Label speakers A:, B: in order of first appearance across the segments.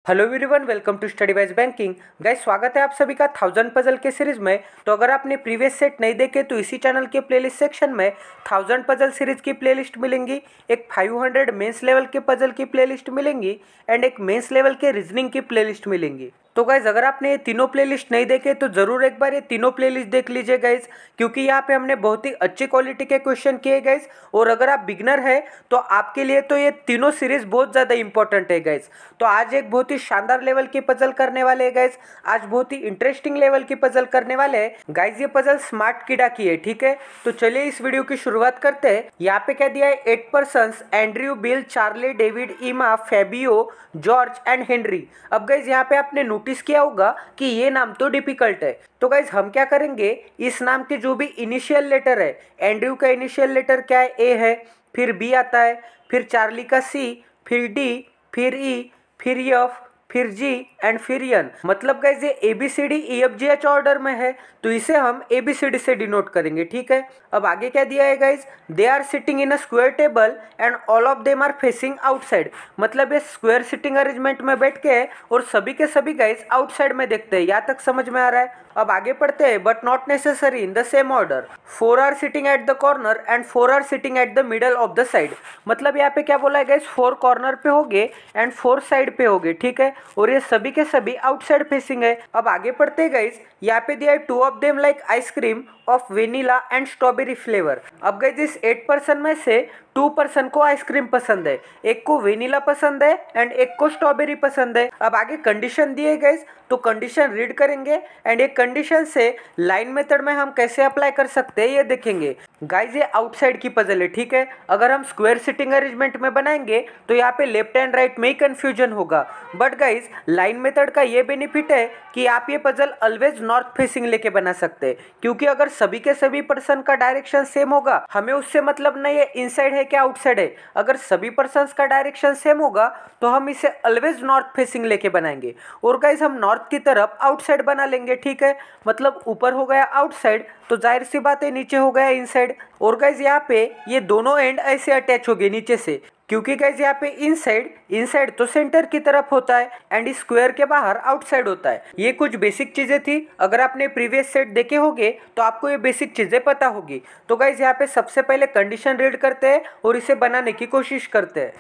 A: Hello everyone, welcome to study wise banking. Guys, स्वागत है आप सभी का 1000 पजल के सीरीज में। तो अगर आपने प्रीवियस सेट नहीं देखे तो इसी चैनल के प्लेलिस्ट सेक्शन में 1000 पजल सीरीज की प्लेलिस्ट मिलेंगी, एक 500 मेंस लेवल के पजल की प्लेलिस्ट मिलेंगी एंड एक मेंस लेवल के रीजनिंग की प्लेलिस्ट मिलेंगी। तो गाइज, अगर आपने ये तीनों प्लेलिस्ट नहीं देखे तो जरूर एक बार ये तीनों प्लेलिस्ट देख लीजिए गाइज, क्योंकि यहाँ पे हमने बहुत ही अच्छी क्वालिटी के क्वेश्चन किए गाइज। और अगर आप बिगनर है तो आपके लिए तो ये तीनों सीरीज बहुत ज़्यादा इंपॉर्टेंट है गाइज। तो आज एक बहुत ही शानदार लेवल की पजल करने वाले हैं गाइज, आज बहुत ही इंटरेस्टिंग लेवल की पजल करने वाले हैं गाइज। ये पजल स्मार्ट किडा की है, ठीक है। तो चलिए इस वीडियो की शुरुआत करते हैं। यहाँ पे क्या दिया है, 8 persons, Andrew, bill, Charlie, David, इमा, फेबियो, जॉर्ज एंड हेनरी। अब गाइज यहाँ पे आपने नोटिस किया होगा कि ये नाम तो डिफिकल्ट है। तो गाइज हम क्या करेंगे, इस नाम के जो भी इनिशियल लेटर है, एंड्रयू का इनिशियल लेटर क्या है, ए है, फिर बी आता है, फिर चार्ली का सी, फिर डी, फिर ई, फिर एफ, फिर जी एंड फिर एन। मतलब गाइज ये ABCD EFGH ऑर्डर में है, तो इसे हम ABCD से डिनोट करेंगे, ठीक है। अब आगे क्या दिया है guys, they are sitting in a square table and all of them are facing outside. मतलब ये स्क्वायर सिटिंग अरेंजमेंट में बैठ के और सभी के सभी गाइज आउटसाइड में देखते हैं। यहाँ तक समझ में आ रहा है। अब आगे पढ़ते हैं, but not necessary in the same order. 4 are sitting at the corner and 4 are sitting at the middle of the side. मतलब यहाँ पे क्या बोला है गाइज, 4 कॉर्नर पे होगे एंड 4 साइड पे होगे, ठीक है। और ये सभी के सभी आउटसाइड फेसिंग है। अब आगे पढ़ते हैं गाइज, यहाँ पे दिया है 2 of them like ice cream of vanilla and strawberry flavour. अब गाइज इस 8 पर्सन में से 2 पर्सन को आइसक्रीम पसंद है, एक को वेनिला पसंद है एंड एक को स्ट्रॉबेरी पसंद है। अब आगे कंडीशन दिए गाइज, तो कंडीशन रीड करेंगे एंड एक कंडीशन से लाइन मेथड में हम कैसे अप्लाई कर सकते हैं ये देखेंगे। गाइज ये आउटसाइड की पजल है, ठीक है। अगर हम स्क्वायर सिटिंग अरेंजमेंट में बनाएंगे तो यहाँ पे लेफ्ट एंड राइट में ही कंफ्यूजन होगा। बट गाइज लाइन मेथड का ये बेनिफिट है कि आप ये पजल ऑलवेज नॉर्थ फेसिंग लेके बना सकते हैं, क्योंकि अगर सभी के सभी पर्सन का डायरेक्शन सेम होगा, हमें उससे मतलब नहीं है इनसाइड है क्या आउटसाइड है। अगर सभी पर्सन का डायरेक्शन सेम होगा तो हम इसे ऑलवेज नॉर्थ फेसिंग लेके बनाएंगे। और गाइज हम नॉर्थ की तरफ आउटसाइड बना लेंगे, ठीक है। मतलब ऊपर हो गया आउटसाइड तो जाहिर सी बात है नीचे हो गया इनसाइड। और गाइज यहाँ पे ये दोनों एंड ऐसे अटैच हो गए नीचे से, क्योंकि गाइज यहाँ पे इनसाइड तो सेंटर की तरफ होता है एंड इस स्क्वायर के बाहर आउटसाइड होता है। ये कुछ बेसिक चीजें थी, अगर आपने प्रीवियस सेट देखे होंगे तो आपको ये बेसिक चीजें पता होगी। तो गाइज यहाँ पे सबसे पहले कंडीशन रीड करते हैं और इसे बनाने की कोशिश करते हैं।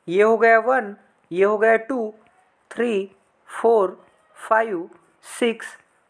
A: ये हो गया 1, ये हो गया 2, 3, 4, 5, 6,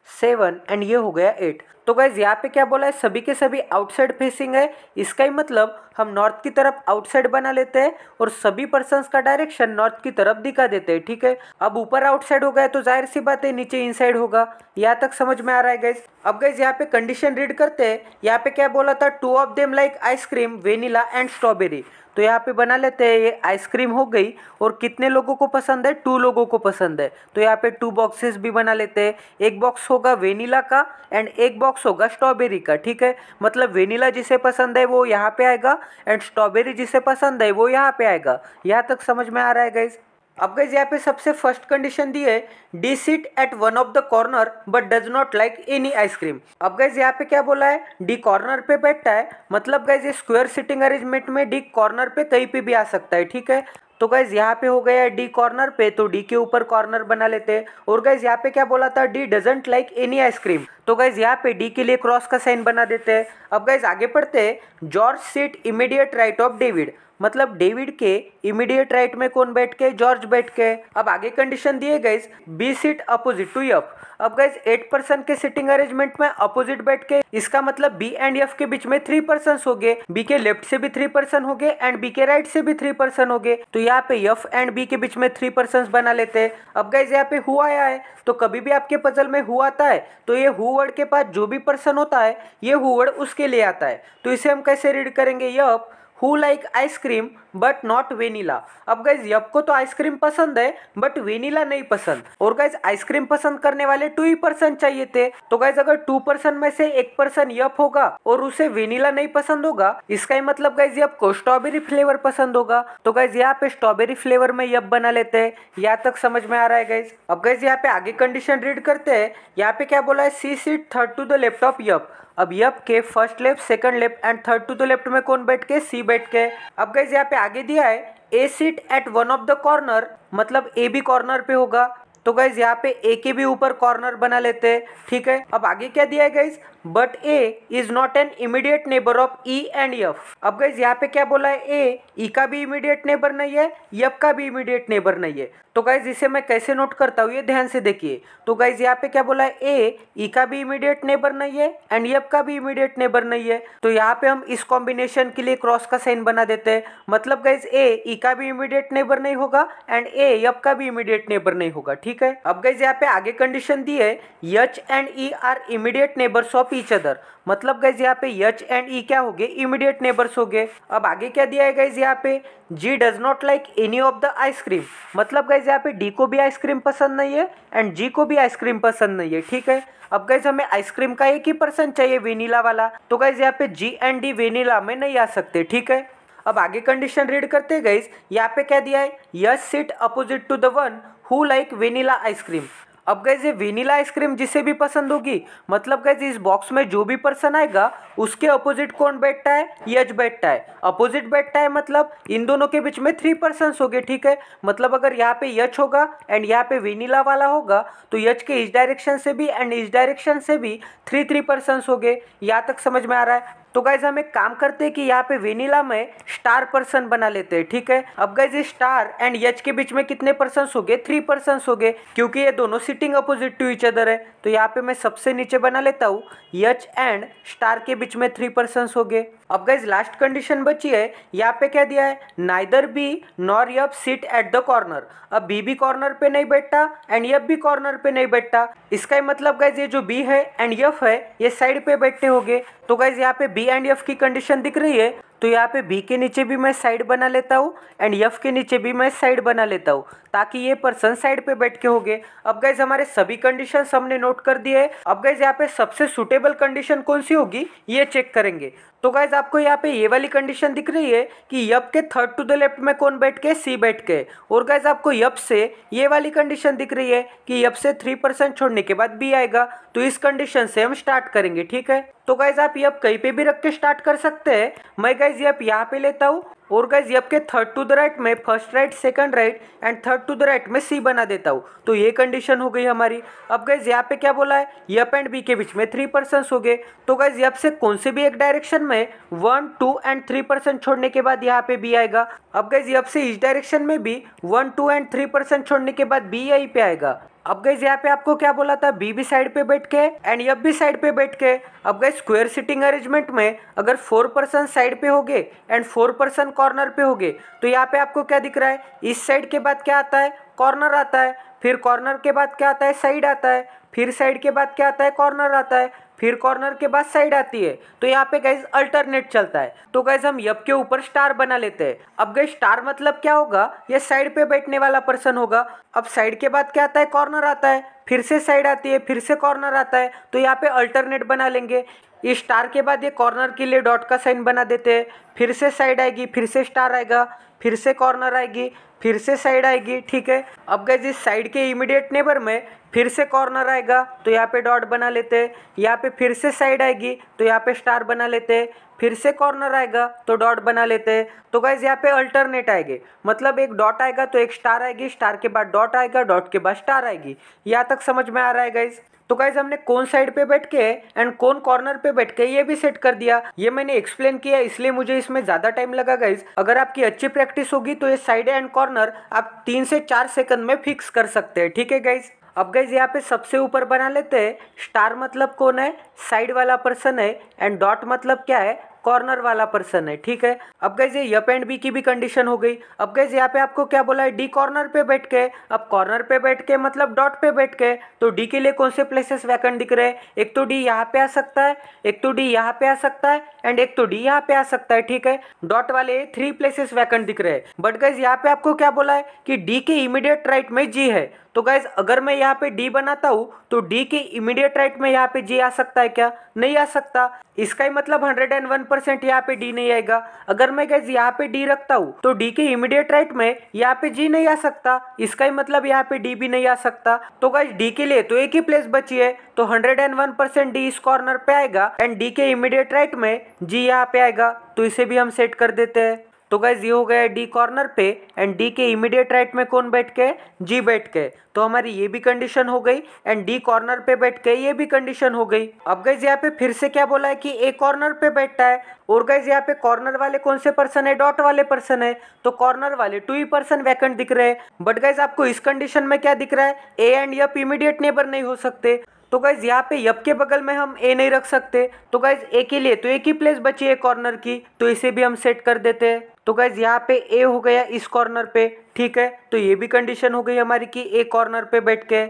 A: 7 एंड ये हो गया 8। तो गाइज यहाँ पे क्या बोला है, सभी के सभी आउटसाइड फेसिंग है। इसका ही मतलब हम नॉर्थ की तरफ आउटसाइड बना लेते हैं और सभी पर्सन्स का डायरेक्शन नॉर्थ की तरफ दिखा देते हैं, ठीक है। अब ऊपर आउटसाइड हो गया तो जाहिर सी बात है नीचे इनसाइड होगा। यहाँ तक समझ में आ रहा है गाइज। अब गाइज यहाँ पे कंडीशन रीड करते हैं। यहाँ पे क्या बोला था, 2 of them like ice cream, vanilla and strawberry. तो यहाँ पे बना लेते हैं, ये आइसक्रीम हो गई और कितने लोगों को पसंद है, 2 लोगों को पसंद है। तो यहाँ पे 2 बॉक्सेस भी बना लेते हैं। एक बॉक्स होगा वेनिला का एंड एक बॉक्स होगा स्ट्रॉबेरी का, ठीक है। मतलब वेनिला जिसे पसंद है वो यहाँ पे आएगा एंड स्ट्रॉबेरी जिसे पसंद है वो यहाँ पे आएगा। यहाँ तक समझ में आ रहा है गाइज। अब गाइज यहाँ पे सबसे फर्स्ट कंडीशन दी है, D seat at one of the corner but does not like any ice cream. अब गाइज यहाँ पे क्या बोला है, डी कॉर्नर पे बैठता है। मतलब गाइज ये स्क्वायर सिटिंग अरेंजमेंट में डी कॉर्नर पे कहीं पे भी आ सकता है, ठीक है। तो गाइज यहाँ पे हो गया डी कॉर्नर पे, तो डी के ऊपर कॉर्नर बना लेते हैं। और गाइज यहाँ पे क्या बोला था, D doesn't like any ice cream. तो गाइज यहाँ पे डी के लिए क्रॉस का साइन बना देते हैं। अब गाइज आगे पढ़ते हैं, George seat immediate right of David. मतलब डेविड के इमीडिएट राइट में कौन बैठ के, जॉर्ज बैठ के। अब आगे कंडीशन दिए guys, B sit opposite to F. अब गाइज 8 पर्सन के सिटिंग अरेंजमेंट में अपोजिट बैठ के, इसका मतलब बी एंड एफ के बीच में 3 पर्सन हो गए। बी के लेफ्ट से भी 3 पर्सन हो गए एंड बी के राइट से भी 3 पर्सन हो गए। तो यहाँ पे एफ एंड बी के बीच में 3 पर्सन बना लेते हैं। अब गाइज यहाँ पे हु आया है, तो कभी भी आपके पजल में हु आता है तो ये हु वर्ड के पास जो भी पर्सन होता है ये हु वर्ड उसके लिए आता है। तो इसे हम कैसे रीड करेंगे, yup who like ice cream but not vanilla. अब गाइज यप को तो आइसक्रीम पसंद है बट वेनिला नहीं पसंद। और गाइज आइसक्रीम पसंद करने वाले 2 ही पर्सन चाहिए थे। तो गाइज अगर 2 पर्सन में से एक पर्सन यप होगा और उसे वेनिला नहीं पसंद होगा, इसका ही मतलब गाइज यप को स्ट्रॉबेरी फ्लेवर पसंद होगा। तो गाइज यहाँ पे स्ट्रॉबेरी फ्लेवर में यप बना लेते हैं। यहाँ तक समझ में आ रहा है गाइज। अब गाइज यहाँ पे आगे कंडीशन रीड करते हैं। यहाँ पे क्या बोला है, C seat third to the left of यप। अब यप के first left, second left and third to the left में कौन बैठ के, सी बैठ के। अब गाइज यहाँ पे आगे दिया है A sit at one of the corner, मतलब ए भी कॉर्नर पे होगा। तो गाइज यहाँ पे ए के भी ऊपर कॉर्नर बना लेते हैं, ठीक है। अब आगे क्या दिया है guys, but A is not an immediate neighbour of E and F. अब गाइज यहाँ पे क्या बोला है, ए ई का भी इमीडिएट नेबर नहीं है, एफ का भी इमीडिएट नेबर नहीं है। तो गाइज इसे मैं कैसे नोट करता हूँ, ये ध्यान से देखिए। तो गाइज यहाँ पे क्या बोला है, ए ई का भी इमीडिएट नेबर नहीं है एंड एफ का भी इमीडिएट नेबर नहीं है। तो यहाँ पे हम इस कॉम्बिनेशन के लिए क्रॉस का साइन बना देते हैं। मतलब गाइज ए ई का भी इमीडिएट नेबर नहीं होगा एंड ए एफ का भी इमीडिएट नेबर नहीं होगा, ठीक है। अब गाइज यहाँ पे आगे कंडीशन दी है, H and E R immediate neighbours of each other. मतलब गाइज यहाँ पे एच एंड ई क्या हो गए, इमीडिएट नेबर्स हो गए। अब आगे क्या दिया है गाइज यहाँ पे, जी does not like any of the ice cream. मतलब गाइज यहाँ पे डी को भी आइसक्रीम पसंद नहीं है एंड जी को भी आइसक्रीम पसंद नहीं है, ठीक है। अब गाइज हमें आइसक्रीम का एक ही पर्सन चाहिए, वेनिला वाला। तो गाइज यहाँ पे जी एंड डी वेनिला में नहीं आ सकते, ठीक है। अब आगे कंडीशन रीड करते हैं गाइज। यहाँ पे क्या दिया है, yes sit opposite to the one who like vanilla ice cream. अब गाइज ये वेनिला आइसक्रीम जिसे भी पसंद होगी, मतलब गाइज इस बॉक्स में जो भी पर्सन आएगा उसके अपोजिट कौन बैठता है, यच बैठता है। अपोजिट बैठता है मतलब इन दोनों के बीच में 3 पर्सन्स हो गए, ठीक है। मतलब अगर यहाँ पे यच होगा एंड यहाँ पे वेनिला वाला होगा तो यच के इस डायरेक्शन से भी एंड इस डायरेक्शन से भी 3 पर्सन्स हो गए। यहाँ तक समझ में आ रहा है। तो गाइज हम एक काम करते हैं कि यहाँ पे वेनिला में स्टार पर्सन बना लेते हैं, ठीक है। अब गाइज स्टार एंड यच के बीच में कितने पर्सन्स हो गए, 3 पर्सन्स हो गए, क्योंकि ये दोनों sitting opposite to each other है। तो यहाँ पे मैं सबसे नीचे बना लेता हूँ, यच एंड स्टार के बीच में 3 पर्सन्स हो गए। अब गाइज लास्ट कंडीशन बची है, यहाँ पे क्या दिया है, neither be nor F sit at the corner. अब बी भी कॉर्नर पे नहीं बैठता एंड एफ भी कॉर्नर पे नहीं बैठता। इसका ही मतलब गाइज ये जो बी है एंड एफ है ये साइड पे बैठे होंगे। तो गाइज यहाँ पे बी एंड एफ की कंडीशन दिख रही है, तो यहाँ पे बी के नीचे भी मैं साइड बना लेता हूँ एंड एफ के नीचे भी मैं साइड बना लेता हूँ, ताकि ये पर्सन साइड पे बैठ के होंगे। अब गाइज हमारे सभी कंडीशन हमने नोट कर दिए है। अब गाइज यहाँ पे सबसे सुटेबल कंडीशन कौन सी होगी ये चेक करेंगे। तो गाइज आपको यहाँ पे ये वाली कंडीशन दिख रही है कि यप के थर्ड टू द लेफ्ट में कौन बैठ के, सी बैठ के। और गाइज आपको यप से ये वाली कंडीशन दिख रही है कि यप से 3% छोड़ने के बाद बी आएगा। तो इस कंडीशन से हम स्टार्ट करेंगे, ठीक है। तो गाइज आप यप कहीं पे भी रख के स्टार्ट कर सकते हैं। मैं गाइज यप यहाँ पे लेता हूँ और गाइज यप के थर्ड टू द राइट में first right second right and third to the right में सी बना देता हूँ। तो ये कंडीशन हो गई हमारी। अब गाइज यहाँ पे क्या बोला है, यप एंड बी के बीच में 3 पर्सन्स हो गए। तो गाइज यप से कौन से भी एक डायरेक्शन में 1, 2 एंड 3% छोड़ने के बाद यहाँ पे बी आएगा। अब गाइज यप से इस डायरेक्शन में भी 1, 2 एंड 3% छोड़ने के बाद बी यहीं पे आएगा। अब गाइज यहाँ पे आपको क्या बोला था, बी भी साइड पे बैठ के एंड एफ भी साइड पे बैठ के। अब गाइज स्क्वायर सिटिंग अरेंजमेंट में अगर 4 पर्सन साइड पे होगे एंड 4 पर्सन कॉर्नर पे होगे, तो यहाँ पे आपको क्या दिख रहा है, इस साइड के बाद क्या आता है, कॉर्नर आता है, फिर कॉर्नर के बाद क्या आता है, साइड आता है, फिर साइड के बाद क्या आता है, कॉर्नर आता है, फिर कॉर्नर के बाद साइड आती है। तो यहाँ पे गाइज अल्टरनेट चलता है। तो गाइज हम यप के ऊपर स्टार बना लेते हैं। अब गाइज स्टार मतलब क्या होगा, ये साइड पे बैठने वाला पर्सन होगा। अब साइड के बाद क्या आता है, कॉर्नर आता है, फिर से साइड आती है, फिर से कॉर्नर आता है। तो यहाँ पे अल्टरनेट बना लेंगे। इस स्टार के बाद ये कॉर्नर के लिए डॉट का साइन बना देते हैं, फिर से साइड आएगी, फिर से स्टार आएगा, फिर से कॉर्नर आएगी, फिर से साइड आएगी, ठीक है। अब गाइज इस साइड के इमीडिएट नेबर में फिर से कॉर्नर आएगा, तो यहाँ पे डॉट बना लेते हैं। यहाँ पे फिर से साइड आएगी तो यहाँ पे स्टार बना लेते हैं, फिर से कॉर्नर आएगा तो डॉट बना लेते हैं। तो गाइज यहाँ पे अल्टरनेट आएंगे, मतलब एक डॉट आएगा तो एक स्टार आएगी, स्टार के बाद डॉट आएगा, डॉट के बाद स्टार आएगी। यहाँ तक समझ में आ रहा है गाइज। तो गाइज हमने कौन साइड पे बैठ के एंड कौन कॉर्नर पे बैठ के ये भी सेट कर दिया। ये मैंने एक्सप्लेन किया इसलिए मुझे इसमें ज़्यादा टाइम लगा गाइज। अगर आपकी अच्छी प्रैक्टिस होगी तो ये साइड एंड कॉर्नर आप 3 से 4 सेकंड में फिक्स कर सकते हैं, ठीक है गाइज। अब गाइज यहाँ पे सबसे ऊपर बना लेते हैं, स्टार मतलब कौन है, साइड वाला पर्सन है एंड डॉट मतलब क्या है, कॉर्नर वाला पर्सन है, ठीक है। अब गाइज ये यप एंड बी की भी कंडीशन हो गई। अब गाइज यहाँ पे आपको क्या बोला है, डी कॉर्नर पे बैठ के। अब कॉर्नर पे बैठ के मतलब डॉट पे बैठ के, तो डी के लिए कौन से प्लेसेस वैकेंट दिख रहे हैं, एक तो डी यहाँ पे आ सकता है, एक तो डी यहाँ पे आ सकता है एंड एक तो डी यहाँ पे आ सकता है, ठीक है। डॉट वाले 3 प्लेसेस वैकेंट दिख रहे हैं। बट गाइज यहाँ पे आपको क्या बोला है कि डी के इमीडिएट राइट में जी है। तो गाइज अगर मैं यहाँ पे डी बनाता हूँ तो डी के इमीडिएट राइट में यहाँ पे जी आ सकता है क्या, नहीं आ सकता। इसका ही मतलब 101% यहाँ पे डी नहीं आएगा। अगर मैं गाइज यहाँ पे डी रखता हूँ तो डी के इमीडिएट राइट में यहाँ पे जी नहीं आ सकता, इसका ही मतलब यहाँ पे डी भी नहीं आ सकता। तो गाइज डी के लिए तो एक ही प्लेस बची है, तो 101% डी इस कॉर्नर पे आएगा एंड डी के इमीडिएट राइट में जी यहाँ पे आएगा। तो इसे भी हम सेट कर देते हैं। तो गाइज ये हो गया डी कॉर्नर पे एंड डी के इमीडिएट राइट में कौन बैठ के, जी बैठ के। तो हमारी ये भी कंडीशन हो गई एंड डी कॉर्नर पे बैठ के ये भी कंडीशन हो गई। अब गाइज यहाँ पे फिर से क्या बोला है कि ए कॉर्नर पे बैठता है और गाइज यहाँ पे कॉर्नर वाले कौन से पर्सन है, डॉट वाले पर्सन है, तो कॉर्नर वाले 2 ही पर्सन वैकेंट दिख रहे हैं। बट गाइज आपको इस कंडीशन में क्या दिख रहा है, A and yup immediate neighbour नहीं हो सकते। तो गाइज यहाँ पे यप के बगल में हम ए नहीं रख सकते, तो गाइज ए के लिए तो एक ही प्लेस बची है कॉर्नर की, तो इसे भी हम सेट कर देते हैं। तो गाइज यहाँ पे ए हो गया इस कॉर्नर पे, ठीक है। तो ये भी कंडीशन हो गई हमारी कि ए कॉर्नर पे बैठ के।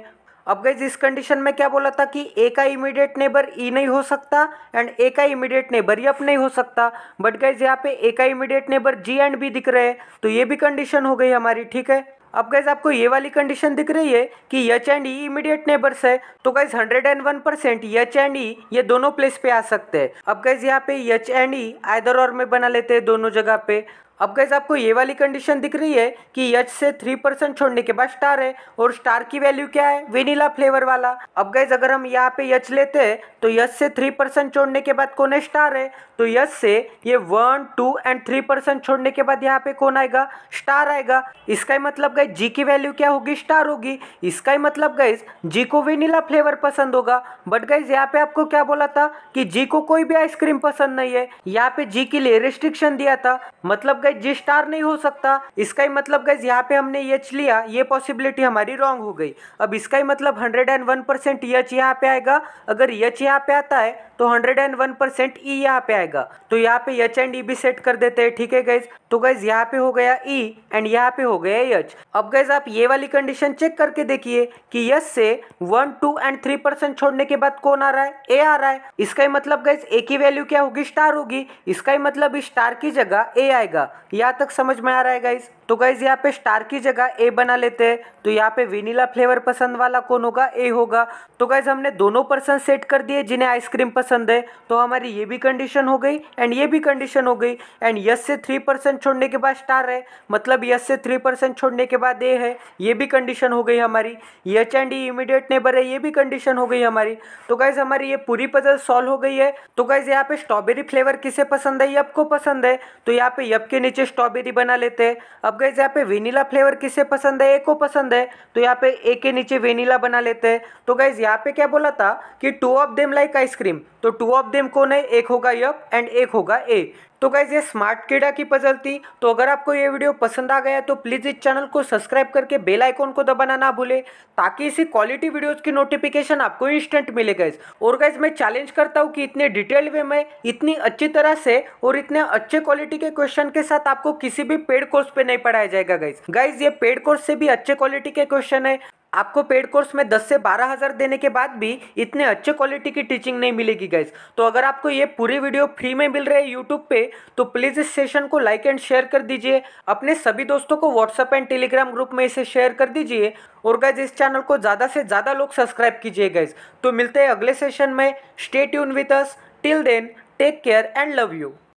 A: अब गाइज इस कंडीशन में क्या बोला था कि ए का इमीडिएट नेबर ई नहीं हो सकता एंड ए का इमीडिएट नेबर यप नहीं हो सकता। बट गाइज यहाँ पे ए का immediate neighbour G and B दिख रहे हैं, तो ये भी कंडीशन हो गई हमारी, ठीक है। अब गाइज आपको ये वाली कंडीशन दिख रही है कि H and E immediate neighbours है, तो गाइज 101% एच एंड ई ये दोनों प्लेस पे आ सकते हैं। अब गाइज यहाँ पे एच एंड ई आइदर और में बना लेते हैं दोनों जगह पे। अब गाइज आपको ये वाली कंडीशन दिख रही है कि एच से 3% छोड़ने के बाद स्टार है और स्टार की वैल्यू क्या है, वेनिला फ्लेवर वाला। अब गाइज अगर हम यहाँ पे एच लेते हैं तो एच से 3% छोड़ने के बाद कौन है, स्टार है। तो एच से ये 1, 2 एंड 3% छोड़ने के बाद यहाँ पे कौन आएगा, स्टार आएगा। इसका ही मतलब गाइज जी की वैल्यू क्या होगी, स्टार होगी। इसका ही मतलब गाइज जी को वेनिला फ्लेवर पसंद होगा। बट गाइज यहाँ पे आपको क्या बोला था कि जी को कोई भी आइसक्रीम पसंद नहीं है, यहाँ पे जी के लिए रिस्ट्रिक्शन दिया था, मतलब गाइज जी स्टार नहीं हो सकता। इसका ही मतलब गाइज यहाँ पे हमने एच लिया, ये पॉसिबिलिटी हमारी रॉन्ग हो गई। अब इसका ही मतलब 101% एच यहाँ पे आएगा। अगर एच यहाँ पे आता है तो 101% ई यहाँ पे आएगा। तो यहाँ पे एच एंड ई भी सेट कर देते हैं, ठीक है गाइज। तो गाइज यहाँ पे हो गया ई एंड यहाँ पे हो गया एच। अब गाइज आप ये वाली कंडीशन चेक करके देखिए कि एच से 1, 2 एंड 3% छोड़ने के बाद कौन आ रहा है, ए आ रहा है। इसका ही मतलब गाइज ए की वैल्यू क्या होगी, स्टार होगी। इसका ही मतलब स्टार की जगह ए आएगा। यहाँ तक समझ में आ रहा है गाइज। तो गाइज यहाँ पे स्टार की जगह ए बना लेते हैं, तो यहाँ पे वेनिला फ्लेवर पसंद वाला कौन होगा, ए होगा। तो गाइज हमने दोनों पर्सन सेट कर दिए जिन्हें आइसक्रीम पसंद है, तो हमारी ये भी कंडीशन हो गई एंड ये भी कंडीशन हो गई। एंड यस से 3% छोड़ने के बाद स्टार है, मतलब यस से 3% छोड़ने के बाद ए है, ये भी कंडीशन हो गई हमारी। H and E immediate neighbour है, ये भी कंडीशन हो गई हमारी। तो गाइज हमारी ये पूरी पजल सॉल्व हो गई है। तो गाइज यहाँ पे स्ट्रॉबेरी फ्लेवर किसे पसंद है, यप को पसंद है, तो यहाँ पे यप के नीचे स्ट्रॉबेरी बना लेते हैं। अब गाइज यहाँ पे वेनिला फ्लेवर किसे पसंद है, ए को पसंद है, तो यहाँ पे ए के नीचे वेनिला बना लेते हैं। तो गाइज यहाँ पे क्या बोला था कि 2 ऑफ देम लाइक आइसक्रीम, तो 2 ऑफ देम कौन है, एक होगा यप एंड एक होगा ए। तो गाइज ये स्मार्ट कीड़ा की पजल थी। तो अगर आपको ये वीडियो पसंद आ गया तो प्लीज इस चैनल को सब्सक्राइब करके बेल आइकॉन को दबाना ना भूले, ताकि इसी क्वालिटी वीडियोस की नोटिफिकेशन आपको इंस्टेंट मिले गाइज। और गाइज मैं चैलेंज करता हूँ कि इतने डिटेल वे में, इतनी अच्छी तरह से और इतने अच्छे क्वालिटी के क्वेश्चन के साथ आपको किसी भी पेड कोर्स पे नहीं पढ़ाया जाएगा गाइज। गाइज ये पेड कोर्स से भी अच्छे क्वालिटी के क्वेश्चन है। आपको पेड कोर्स में 10 से 12 हज़ार देने के बाद भी इतने अच्छे क्वालिटी की टीचिंग नहीं मिलेगी गाइज। तो अगर आपको ये पूरी वीडियो फ्री में मिल रही है यूट्यूब पे, तो प्लीज़ इस सेशन को लाइक एंड शेयर कर दीजिए। अपने सभी दोस्तों को व्हाट्सएप एंड टेलीग्राम ग्रुप में इसे शेयर कर दीजिए। और गाइज इस चैनल को ज़्यादा से ज़्यादा लोग सब्सक्राइब कीजिए गाइज। तो मिलते हैं अगले सेशन में। Stay tune with us, till then take care and love you.